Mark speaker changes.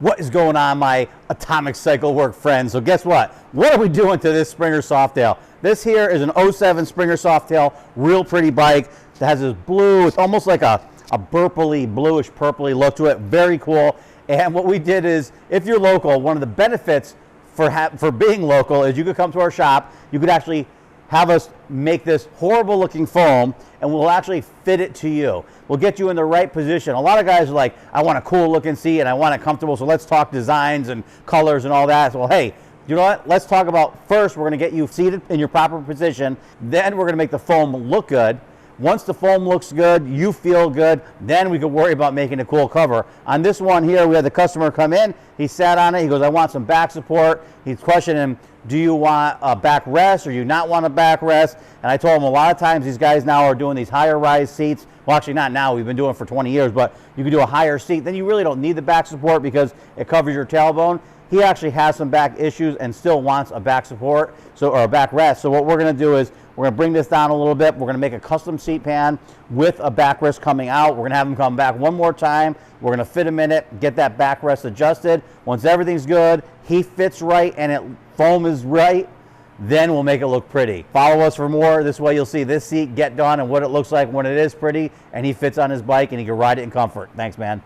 Speaker 1: What is going on, my atomic cycle work friends? So guess what? What are we doing to this Springer Softail? This here is an 07 Springer Softail, real pretty bike that has this blue, it's almost like a purpley, bluish purpley look to it, very cool. And what we did is, if you're local, one of the benefits for being local is you could come to our shop, you could actually have us make this horrible looking foam and we'll actually fit it to you. We'll get you in the right position. A lot of guys are like, I want a cool looking seat and I want it comfortable, so let's talk designs and colors and all that. So, well, hey, you know what? Let's talk about, first we're gonna get you seated in your proper position, then we're gonna make the foam look good. Once the foam looks good, you feel good, then we can worry about making a cool cover. On this one here, we had the customer come in, he sat on it, he goes, I want some back support. He's questioning, do you want a back rest or do you not want a back rest? And I told him a lot of times these guys now are doing these higher rise seats. Well, actually not now, we've been doing it for 20 years, but you can do a higher seat. Then you really don't need the back support because it covers your tailbone. He actually has some back issues and still wants a back support, or a back rest. So what we're gonna do is, we're gonna bring this down a little bit. We're gonna make a custom seat pan with a backrest coming out. We're gonna have him come back one more time. We're gonna fit him in it, get that backrest adjusted. Once everything's good, he fits right and foam is right, then we'll make it look pretty. Follow us for more. This way you'll see this seat get done and what it looks like when it is pretty and he fits on his bike and he can ride it in comfort. Thanks, man.